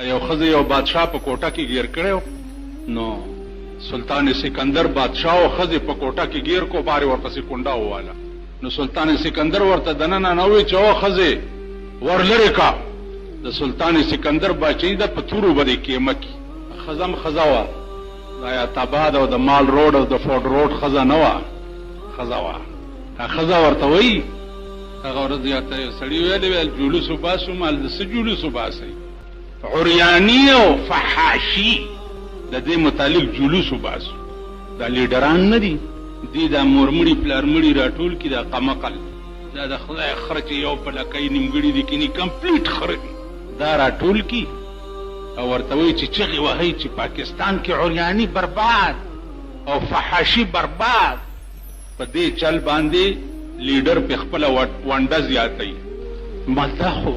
یو ښځه یو بادشاه په کوټه کې گیر کړو، نو سلطان سکندر بادشاه او ښځې په کوټه کې گیر کو، بارې ورپسې کونډه وواله. نو سلطان سکندر ورته دننه نه وی چې او ښځې ورلرې کا. د سلطان سکندر باچهي د پتورو بده کېمه کی ښځم ښځه وه، د حیات آباد او د مال روډ او د فورډ روډ ښځه نه وه، ښځه وه. ښځه ورته وایي، هغه ورځ یاته یو سړي ویل جلوس وباسو، مال د څه جلوس وباسئ؟ عریاني او فحاشي د دې متعلق جلوس وباسو. دا لیډران نه دي، دي دا مورمړي پلارمړي راټول کړي، دا قمقل، دا د خدای خره چې یو په لکۍ نیمګړي دي کینی کمپلیټ خره دا راټول کړي او ورته وایي چې چغې وهئ چې پاکستان کې عریاني برباد او فحاشي برباد. په دې چل باندې لیډر په خپله ونډه زیاتوي. مالدا خو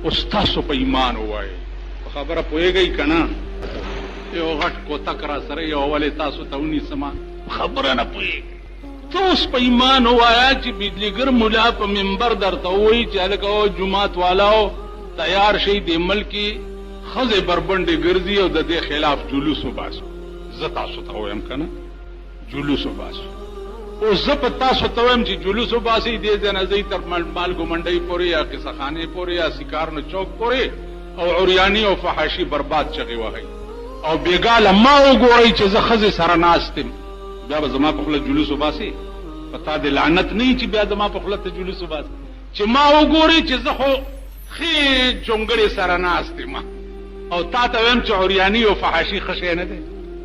اوس تاسو په ایمان ووایئ، په خبره پوهېږئ که نه؟ یو غټ کوتک را سره یو ولې تاسو ته ونیسمه، خبره نه پوهېږئ. ته اوس په ایمان ووایه چې بجلیګر ملا په منبر درته ووایي چې هلکه او جومات والاو تیار شئ، دې ملک کې ښځې بربنډې ګرځي او د دې خلاف جلوس وباسو. زه تاسو ته وایم که نه، جلوس وباسو. اوس زه په تاسو ته وایم چې جلوس وباسئ، دې ځای نه ځئ تر مالګو منډۍ پورې یا قصه خانې پورې یا سیکارنو چوک پورې او عریاني او فحاشي برباد چغې وهئ او بېګاله ما وګورئ چې زه ښځې سره ناست یم، بیا به زما په خوله جلوس وباسئ؟ په تا دې لعنت نه وي چې بیا زما په خوله ته جلوس وباسئ؟ چې ما وګورئ چې زه خو ښې جونګړې سره ناست یم او تا ته وایم چې عریاني او فحاشي ښه شی نه دی،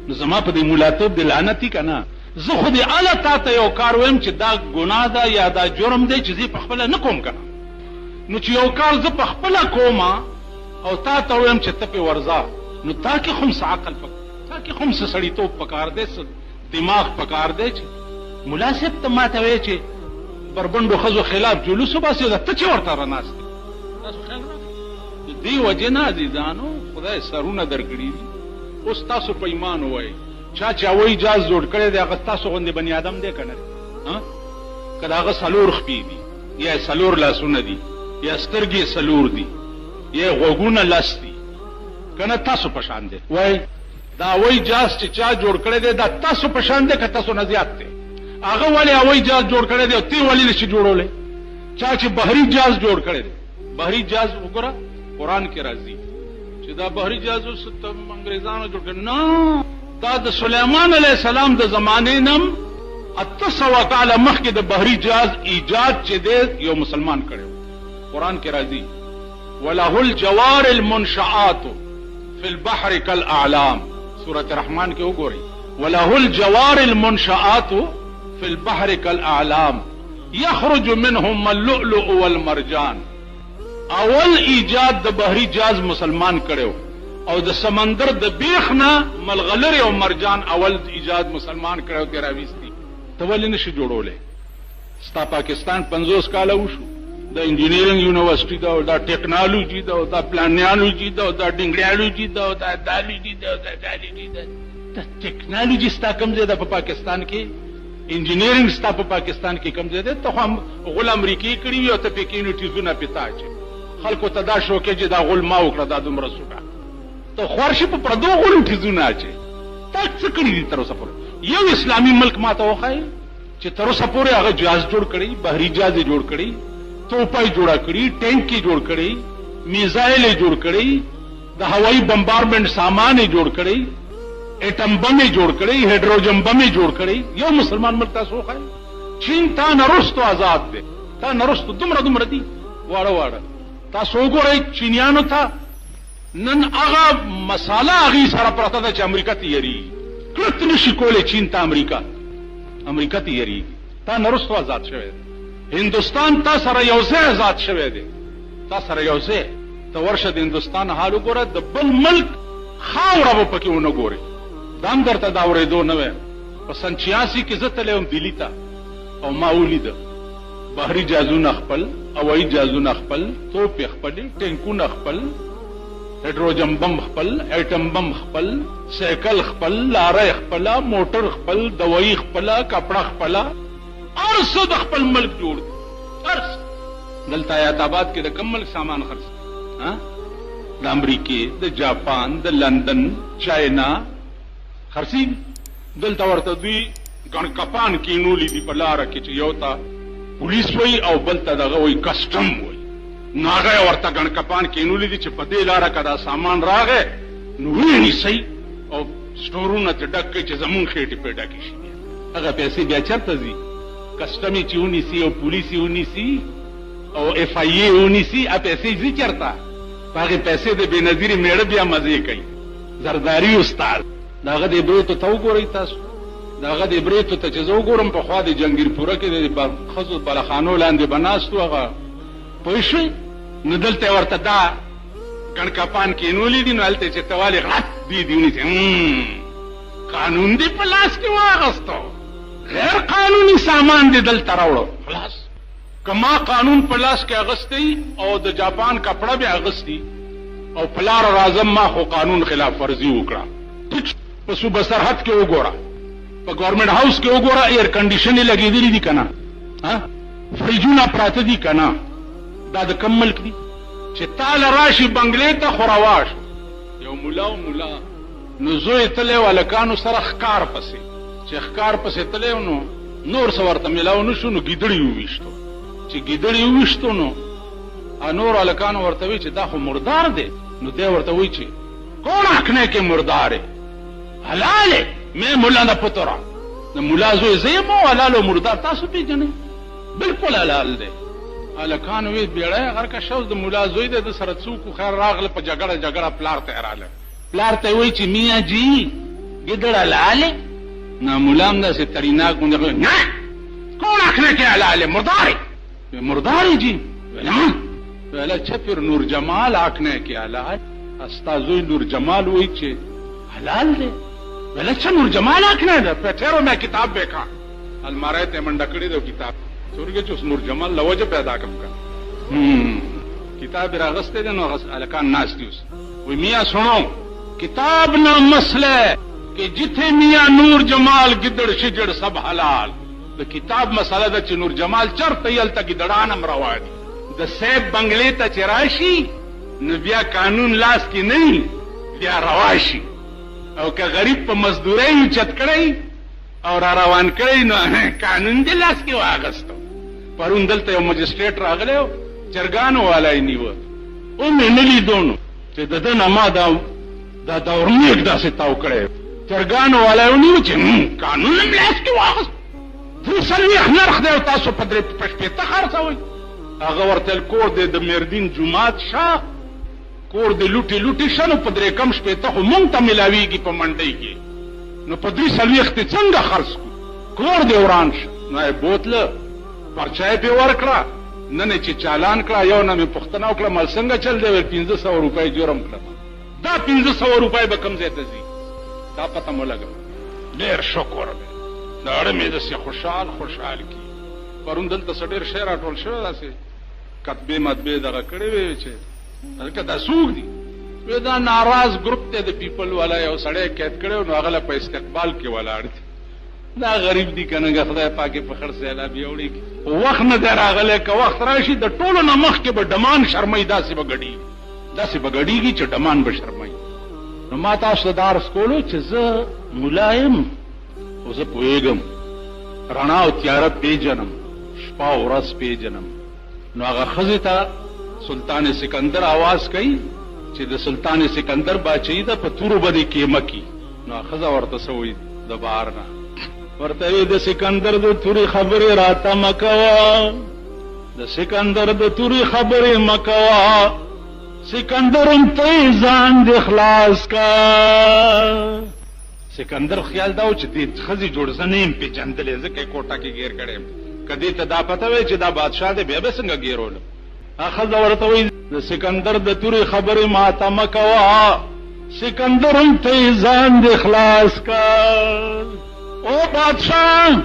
نو زما په دې مولاتوب دې لعنت وي که نه؟ زه خو دې اله تا ته یو کار وایم چې دا ګناه ده یا دا جرم دی چې زه په خپله نه کوم که نه. نو چې یو کار زه په خپله کومه او تا ته وایم چې ته پې ورځه، نو تا کې خو هم څه عقل تا کې خو هم څه سړیتوب پکار دی، څه دماغ پکار دی چې ملا صاحب ته ما ته وایې چې بربنډو ښځو خلاف جلوس وباسي، ته چې ورته راناست تاسو خیال د دې وجې نه عزیزانو خدای سرونه درکړي دي. اوس تاسو په ایمان ووایئ، چا هوایي جهاز جوړ کړی دی هغه ستاسو غوندې بني آدم دی که نه دی؟ که د هغه څلور خپې دي یا څلور لاسونه دي یا سترګې څلور دي یا غوږونه لس دي که نه تاسو په شان دی؟ وایي دا هوایي جهاز چې چا جوړ کړی دی دا تاسو په شان دی که تاسو نه زیات دی؟ هغه ولې هوایي جهاز جوړ کړی دی او ته ولې نشي جوړولی؟ چا چې بحري جهاز جوړ کړی دی، بحري جهاز وګوره قرآن کې راځي چې دا بحري جهاز اوس انګریزانو جوړ کړی، نه، دا د سلیمان علیه السلام د زمانې نم 800 کاله مخکې د بحري جهاز ایجاد چې دی یو مسلمان کړی. قرآن کې راځي وله الجوار المنشآت فی البحر کالاعلام، سورة رحمان کې وګورئ، وله الجوار المنشآت فی البحر کالاعلام یخرج منهم اللؤلؤ والمرجان. اول ایجاد د بحري جهاز مسلمان کړو او د سمندر د بیخ نه ملغلرې او مرجان اول ایجاد مسلمان کړو کې راویستي. ته ولې نشي جوړولی؟ ستا پاکستان 50 کاله وشو، د انجینیرنګ یونیورسټي ده او دا ټیکنالوجي ده او دا پلانیالوجي ده او دا ډنګریالوجي ده او دا دالوجي ده او دا دالوجي ده. د ټیکنالوجي ستا کوم ځای ده په پاکستان کې؟ انجینیرنګ ستا په پاکستان کې کوم ځای ده؟ ته خو هم غول امریکې کړي وي او ته پکې نوټیزونه پتا چې خلکو ته دا شوکې چې دا غول ما وکړه دا دومره سوټه، ته خوار شي په پردو غولو نوټیزونه اچې. تا څه کړي دي تر اوسه پورې؟ یو اسلامي ملک ما ته وښایي چې تر اوسه پورې هغه جهاز جوړ کړی، بحري جهاز یې جوړ کړی، توپه یې جوړه کړي، ټینک یې جوړ کړی، میزایل یې جوړ کړی، د هوایي بمبارمنټ سامان یې جوړ کړی، ایټم بم یې جوړ کړی، هایډروجن بم یې جوړ کړی. یو مسلمان ملک تاسو وښایي؟ چین تا نه رستو آزاد دی، تا نه رستو دومره دي واړه واړه. تاسو وګورئ چینیانو ته نن هغه مساله هغې سره پرته ده چې امریکا ته یېرېږي، کلک نشي کولی چین ته امریکا ته یېرېږي. تا نه رستو آزاد شوی دی. هندوستان تا سره یو ځای آزاد شوی دی، تا سره یو ځای. ته ورشه د هندوستان حال وګوره، د بل ملک خاوره به پکې ونه ګورې. دا هم درته دا اورېدو نه وایم. په سن 86 کې زه تللی وم دلي ته او ما ولیده بحري جهازونه خپل، هوایي جهازونه خپل، توپې خپلې، ټینکونه خپل، هایډروجن بم خپل، ایټم بم خپل، سایکل خپل، لاره خپله، موټر خپل، دوایي خپله، کپړه خپله، هر څه د خپل ملک جوړ دي. هر څه دلته حیات آباد کې د کوم ملک سامان خرڅ د امریکې د جاپان د لندن چاینا خرڅي دلته ورته دوی ګڼ کپان کینولي دي په لاره کې چې یو ته پولیس وایي او بل ته دغه وایي کسټم وایي نو هغه ورته ګڼ کپان کینولي دي چې په دې لاره که دا سامان راغی نو ونیسئ او سټورونه ترې ډک کړئ چې زمونږ خېټې پرې ډکې شي هغه پیسې بیا چېرته ځي کسټم یې چې ونیسي او پولیس یې ونیسي او اف آی ای ونیسي هغه پیسې ځي چېرته په هغې پیسې د بېنظیرې مېړه بیا مزې کوي زرداري استاد د هغه د بریتو ته وګورئ تاسو د هغه د بریتو ته چې زه وګورم پخوا د جنګیرپوره کې د ښځو بلخانو لاندې به ناست و هغه پوه شوئ نو دلته ورته دا ګڼ کپان کینولي دي نو هلته چې ته والې غلط دي ونیسي قانون دې په لاس کې واغستو غیر قانوني سامان دې دلته راوړو خلاص که ما قانون په لاس کې اغستی او د جاپان کپړه بیا اغستی او پلار راځم ما خو قانون خلاف ورزي وکړه په صوبه سرحد کې وګوره په ګورنمنټ هاوس کې وګوره ایر کنډیشن یې لګېدلي دي که نه فریجونه پراته دي که نه دا د کم ملک دي چې تاله راشي بنګلې ته خو رواش یو ملا نو زوی تلی و هلکانو سره ښکار پسې چې ښکار پسې تلی نو نور څه ورته میلاو نه شو نو ګیدړي وویشتو چې ګیدړي وویشتو نو نور هلکانو ورته وی چې دا خو مردار دی نو دی ورته وی چې کون حقنے کے مردار ہے حلال ہے میں ملا نہ پترا نو ملا زوی زه یم او حلال او مردار تاسو پیژنئ بالکل حلال دی هلکانو وی بیړی هر که شوز د ملا زوی دی د سره څوک خیر راغله په جګړه پلار ته یې راغله پلار ته وی چې میاں جی ګیدړ حلال ہے نو ملا هم داسې تریناک غوندې نه کون حقنے کے حلال ہے مردار ہے مردار ہے جی ویل اچھا پھر نور جمال حقنے کے حلال استا زوی نور جمال وی چې حلال دی ویل اچھا نور جمال حقنے ده په ټیرو مې کتاب دیکھا المارے ته منډه کړې ده کتاب سورګه چې اوس نور جمال لوجه پیدا کم کا کتاب راغسته ده نو الکان ناس دی اوس وی میاں سنو کتاب نہ مسئلہ کہ جتھے میاں نور جمال گدڑ شجڑ سب حلال د کتاب مسئله ده چې نور جمال چرته یې هلته ګیدړان هم روا دي د سیب بنګلې ته چې راشي نو بیا قانون لاس کې نه بیا روا شي او که غریب په مزدورۍ اوچت کړی او را روان کړی نو قانون دې لاس کې واغستو پرون دلته یو مجسټریټ راغلی و چرګانو والا یې نیوه او مې نه لیدو نو چې د ده نه ما دا دورنیک داسې تاو کړی چرګانو والا یې ونیو چې قانون هم لاس کې واغست 240 نرخ دی او تاسو په 3 خرڅوئ هغه ورته کور دی د میردین جومات شاه کور دی لوټې شه نو په 3 شپېته خو مونږ ته میلاویږي په منډۍ کې نو په 340 څنګه خرڅ کړو کور دی وران شه نو یې بوتله پرچه یې پرې ورکړه نن یې چې چالان کړه یو نه مې پوښتنه وکړه مال څنګه چل دی ویل 1500 روپۍ جرم کړم دا 1500 روپۍ به کوم ځای ته ځي دا پته مو لګوه ډېر شکر دی د اړه مې داسې خوشحال کی پرون دلته څه ډېر شی راټول شوی داسې کتبې مطبې دغه کړې وې چې هلکه دا څوک دي وی دا ناراض ګروپ دی د پیپل والا یو سړی قید کړی نو هغه له په استقبال کې ولاړ دي دا غریب دي که نه خدای پاک یې په خړ سیلاب یوړي وخت نه دی راغلی که وخت راشي د ټولو نه مخکې به ډمان شرموي داسې به ګډېږي چې ډمان به شرموي نو ما تاسو ته دا عرض کولو چې زه ملا یم او زه پوهېږم رڼا او تیاره پیژنم شپه او ورځ پیژنم نو هغه ښځې ته سلطان سکندر آواز کوي چې د سلطان سکندر باچهي ده په تورو به دې کیمه کی نو ښځه ورته څه وایي د بهر نه ورته وایي د سکندر د تورې خبرې راته مه کوه د سکندر د تورې خبرې مه کوه سکندر هم ته یې ځان دې خلاص کا سکندر خیال دا و چې دې ښځې جوړ زه نه یم پېژندلی ځکه یې کوټه کې ګیر کړی یم که دې ته دا پته وی چې دا بادشاه دی بیا به څنګه ګیرولم ښځه ورته وایي د سکندر د تورې خبرې ماته مه کوه سکندر هم ته یې ځان دې خلاص کا او بادشاه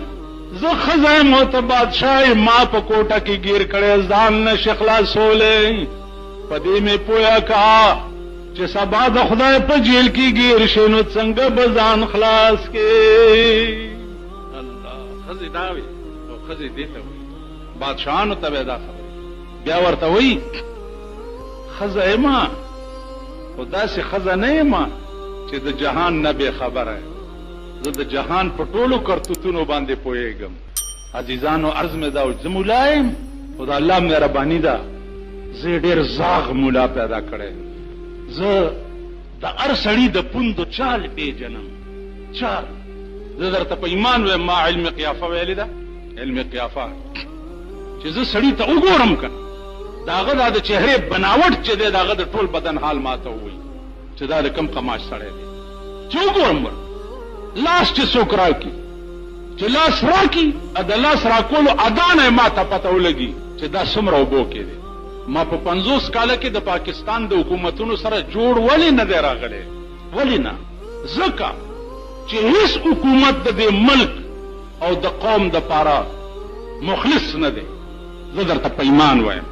زه ښځه یم او ته بادشاه یې ما په کوټه کې ګیر کړی ځان نشي خلاصولی په دې مې پویه کا چې سبا د خدای په جیل کې ګیر شي نو څنګه به ځان خلاص کې الله ښځې دا وي او ښځې دې ته وایي بادشاهانو ته به دا خبرې بیا ورته وایي ښځه یم خو داسې ښځه نه یم چې د جهان نه بې خبره یم. زه د جهان په ټولو کرتوتونو باندې پوهېږم. عزیزانو عرض مې دا زه ملا یم خو د الله مهرباني ده زه ډېر زاغ ملا پیدا کړی. زه د هر سړي د پوندو چال پېژنم. چال زه درته په ایمان وایم ما علم قیافه ویلې ده. علم قیافه چې زه سړي ته وګورم که د هغه دا د چهرې بناوټ چې دی د هغه د ټول بدن حال ما ته ووایي چې دا د کوم قماش سړی دی. چې وګورم لاس چې څوک راکړي چې لاس راکړي د لاس راکولو ادا نه ما ته پته ولګي چې دا څومره اوبو کې دی. ما په 50 کاله کې د پاکستان د حکومتونو سره جوړ ولې نه دی راغلی؟ ولې نه؟ ځکه چې هیڅ حکومت د دې ملک او د قوم د پاره مخلص نه دی. زه درته په ایمان وایم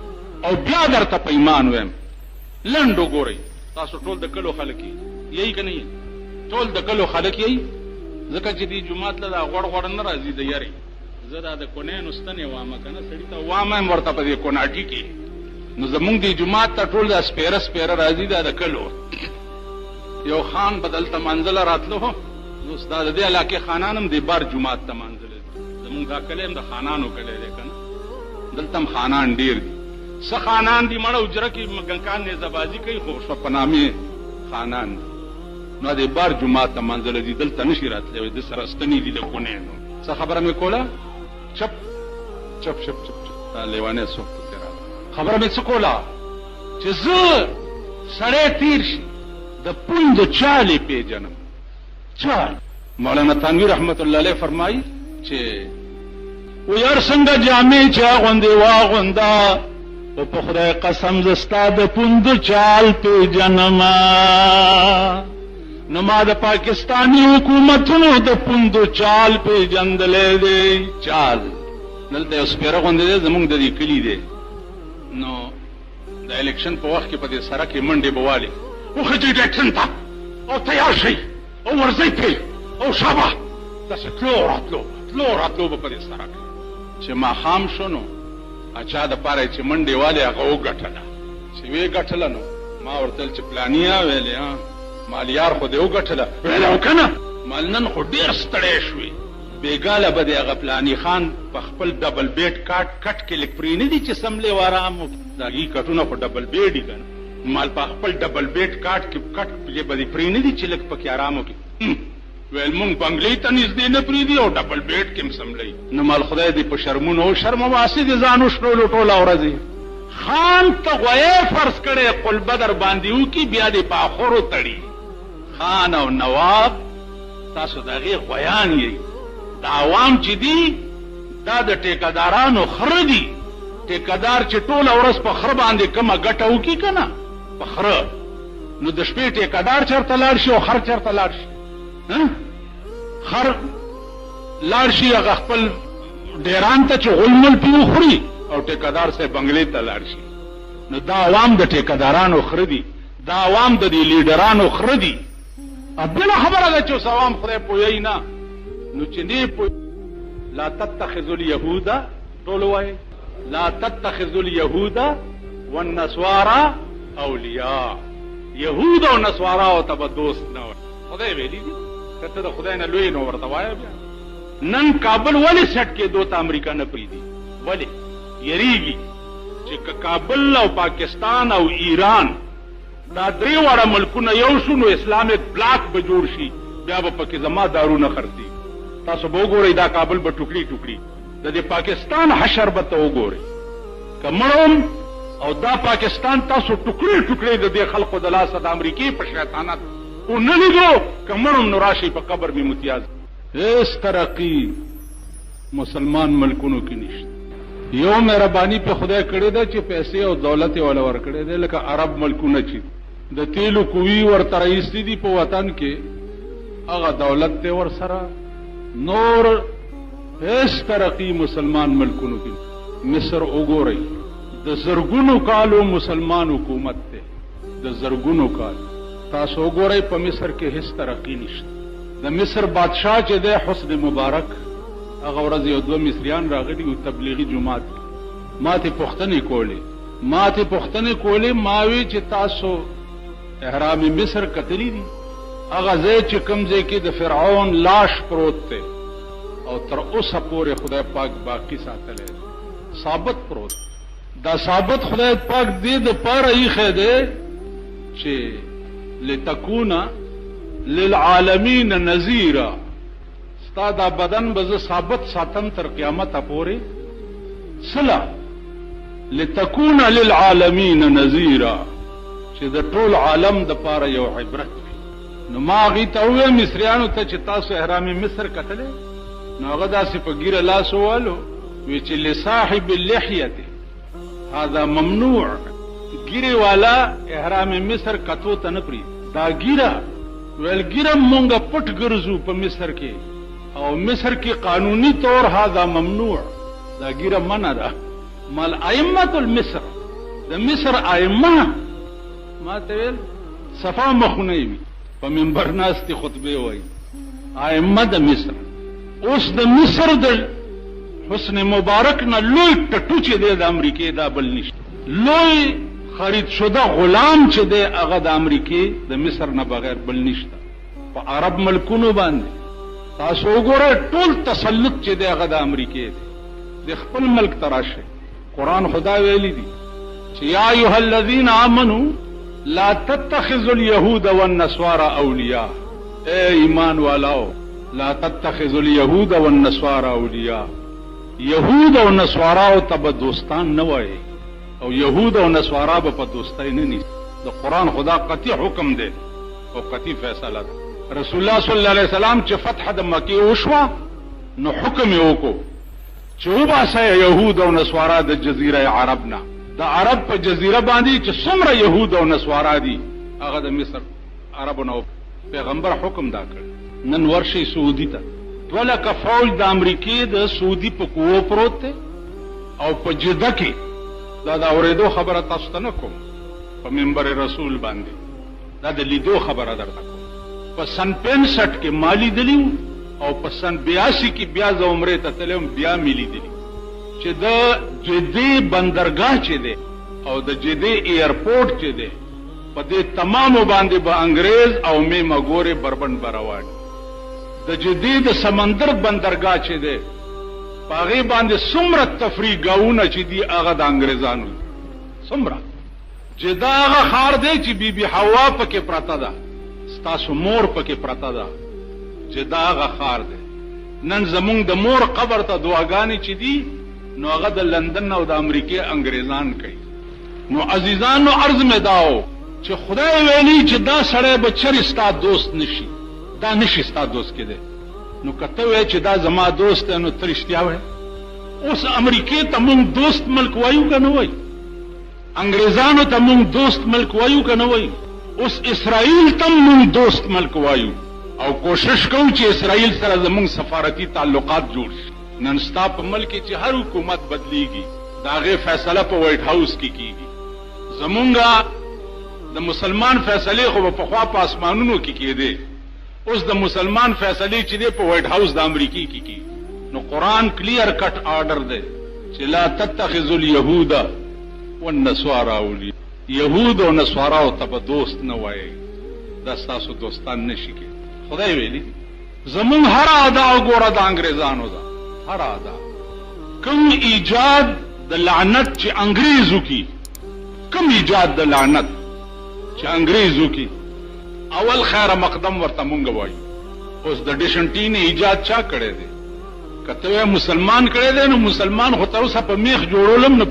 او بیا درته په ایمان وایم. لنډ وګورئ تاسو ټول د کلو خلک یې که نه یې؟ ټول د کلو خلک یې ځکه چې دې جومات له دا غوړ غوړ نه راځي د یارې. زه دا د کونینو ستنې وامه که نه سړي ته وامه ورته په دې کوناټي کې نو زمونږ دې جومات ته ټول دا سپېره سپېره راځي دا د کلو. یو خان به دلته منزله راتلو نو دا د دې علاقې خانان هم دې بار جومات ته منزله دي. زمونږ دا کلی هم د خانانو کلی دی که نه؟ دلته هم خانان ډېر دي. څه خانان دي مړه اجره کې ګنکان نیزهبازي کوي خو شپه نامې خانان دي. نو د بار جومات ته منزله دي دلته نشي راتلی. د سره ستنې دي د کونینو. څه خبره مې کوله؟ چپ چپ چپ چپ دا لیوانی څوک پکې راغله. خبره مې څه کوله چې زه سړی تیر شي د پوندو چال یې پېژنم. چال مولانا تنویر رحمت الله علیه فرمایي چې وی هر څنګه جامې چې اغوندې واغونده خو په خدای قسم زه ستا د پوندو چال پېژنمه. نو ما د پاکستانی حکومتونو د پوندو چال پېژندلی دی. چال دلته یو سپېره غوندې دی زمونږ د دې کلي دی. نو د الیکشن په وخت کې په دې سړک کې منډې به والې وخځئ الیکشن ته او تیار شئ او ورځئ پرې او شابه داسې تلو راتلو تلو راتلو به په دې سړک چې ماښام شو نو اچا دپاره چې منډې والې هغه وګټله. چې ویې ګټله نو ما ورته ویل چې پلانیه ویلې مالیار خو دې وګټله. ویل او که نه مال نن خو ډېر ستړی شوې بېګاله به دې هغه فلاني خان په خپل ډبل بیډ کټ کې لږ پرې نه دي چې سملې وارام د هغې کټونه خو ډبل بیډ دي که نه مال په خپل ډبل بیډ کټ کې به دې پرې نه دي چې لږ پکې ارام وکړي. ویل مونږ بنګلې ته نږدې نه پرېږدي او ډبل بیډ کې هم سملوي. نو مال خدای دې په شرمونو وشرمواسې دې ځان وشړولو ټوله ورځې. خان ته غویې فرض کړی قل بدر باندې وکړي بیا دې په اخرو تړي. خان او نواب تاسو د هغې غویان یئ. د عوام چې دي دا د ټیکهدارانو خره دي. ټیکهدار چې ټوله ورځ په خره باندې کومه ګټه وکړي که نه په خره نو د شپې ټیکهدار چېرته لاړ شي او خر چېرته لاړ شي؟ خر لاړ شي هغه خپل ډیران ته چې غلمل پې وخوري او ټیکهدار صاحب بنګلې ته لاړ شي. نو دا عوام د ټیکهدارانو خره دي. دا عوام د دې لیډرانو خره دي. بله خبره ده چې اوس عوام خدای پوهیږي نه نو چې نه لا تتخذوا اليهود ټول وایي لا تتخذوا اليهود والنصارى اولیاء. یهود او نصاراو ته به دوست نه وایي. خدای ویلي دي که ته د خدای نه لوی نو ورته وایه. بیا نن کابل ولې سټ کېدو ته امریکا نه پرېږدي؟ ولې یریږي چې که کابل او پاکستان او ایران دا درې واړه ملکونه یو شو نو اسلامیک بلاک به جوړ شي بیا به پکې زما دارونه خرڅي. تاسو به وګورئ دا کابل به ټوکړي ټوکړي د دې پاکستان حشر به ته وګورئ که مړم او دا پاکستان تاسو ټوکړي ټوکړي د دې خلقو د لاسه د امریکې په شیطانت او نه لیدو که مړم نو راشئ په قبر مې متیاز. هېڅ ترقي مسلمان ملکونو کې نشته. یو مهرباني په خدای کړې ده چې پیسې او دولت یې وله ورکړی دی لکه عرب ملکونه چې د تیلو کوي ورته رایستي دي په وطن کې هغه دولت دی ورسره. نور هیڅ ترقی مسلمان ملکونو کې. مصر وګورئ د زرګونو کالو مسلمان حکومت دی. د زرګونو کال تاسو وګورئ په مصر کې هیڅ ترقی نشته. د مصر بادشاه چې دی حسن مبارک هغه ورځ یو دوه مصریان راغلي او تبلیغي جماعت ما ته پوښتنې کولې ما وی چې تاسو احرام مصر کتلی دي هغه ځای چې کوم ځای کې د فرعون لاش پروت دی او تر اوسه پورې خدای پاک باقی ساتلی ثابت پروت. دا ثابت خدای پاک دې د پاره ایښی دی چې لتکون للعالمین نذیرا، ستا دا بدن به زه ثابت ساتم تر قیامته پورې. صله لتکون للعالمین نذیرا، چې د ټول عالم د پاره یو عبرت وي. نو ما هغې ته وویل مصریانو ته چې تاسو احرام مصر کتلی؟ نو هغه داسې په ګیره لاس ووهلو، وی چې لصاحب اللحیة هذا ممنوع. ګیرې والا احرام مصر کتو ته نه پرېږدي. دا ګیره ویل ګیره مونږ پټ ګرځو په مصر کې، او مصر کې قانوني طور هذا ممنوع، دا ګیره منع ده. مال ائمة المصر، د مصر ائمه ما ته ویل صفا مخونه وي په منبر ناستې خطبې وایي ائمه د مصر. اوس د مصر د حسن مبارک نه لوی ټټو چې دی د امریکې دا بل نشته. لوی خرید شده غلام چې دی هغه د امریکې د مصر نه بغیر بل نشته. په عرب ملکونو باندې تاسو وګورئ ټول تسلط چې دی هغه د امریکې دی. د خپل ملک ته راشئ، قرآن خدا ویلی دی چې یا ایها الذین آمنوا لا تتخذوا اليهود والنصارى اولیاء. اے ایمان والاو، لا تتخذوا اليهود والنصارى اولیاء. یهود او نصاراو ته به دوستان نه وایي، او یهود او نصارا به په دوستۍ نه نیسي. د قرآن خدا قطعی حکم دی او قطعی فیصله ده. رسول الله صلی الله علیه وسلم چې فتح د مکې وشوه نو حکم یې وکړو چې وباسئ یهود او نصارا د جزیره عرب نه. د عرب په جزیره باندې چې څومره یهود او نصارا دي هغه د مصر عربو نه. پیغمبر حکم دا کړ نن ورشئ سعودي ته، 2 لکه فوج د امریکې د سعودي په قوو پروت دی، او په جده کې دا د اورېدو خبره تاسو ته نه کوم په منبر رسول باندې، دا د لیدو خبره درته کوم. په سن 65 کې ما لیدلي او په سن 82 کې بیا زه عمرې ته تللی وم، بیا مې لیدلي چې د جدې بندرګاه چې دی او د جدې ایرپورټ چې دی په دې تمامو باندې به انګریز او مې مګورې بربند به روان. د جدې د سمندر بندرګاه چې دی په هغې باندې څومره تفریح ګاونه چې دي هغه د انګریزانو دي. څومره جدا هغه ښار دی چې بیبي حوا پکې پرته ده، ستاسو مور پکې پرته ده. جدا هغه ښار دی. نن زمونږ د مور قبر ته دعاګانې چې دي نو هغه د لندن او د امریکې انګریزان کوي. نو عزیزانو عرض مې داو چې خدای ویلي چې دا سړی به چرې ستا دوست نشي، دا نشي ستا دوست کېدی. نو که ته وایې چې دا زما دوست دی نو ته رښتیا وایې. اوس امریکې ته مونږ دوست ملک وایو که نه وایو؟ انګریزانو ته مونږ دوست ملک وایو که نه وایو؟ اوس اسرائیل ته مونږ دوست ملک وایو او کوشش کوو چې اسرائیل سره زمونږ سفارتي تعلقات جوړ شي. نن ستا په ملک کې چې هر حکومت بدلیږي د هغې فیصله په وایټ هاوس کې کیږي. زمونږه د مسلمان فیصلې خو به پخوا په اسمانونو کې کېدې، اوس د مسلمان فیصلې چې دی په وایټ هاوس د امریکې کې کیږي. نو قرآن کلیر کټ آرډر دی چې لا تتخذوا اليهود والنصارى اولیاء. یهود او نصاراو ته به دوست نه وایي، دا ستاسو دوستان نشي کېدی. خدای ویلي زمونږ هر ادا وګوره د انګریزانو ده، هر ادا. کوم ایجاد د لعنت چې انګریز وکړي، کوم ایجاد د لعنت چې انګریز وکړي، اول خیر مقدم ورته مونږ وایو. اوس د ډیشنټین ایجاد چا کړی دی؟ که ته مسلمان کړی دی نو مسلمان خو تر اوسه په میخ جوړولم نه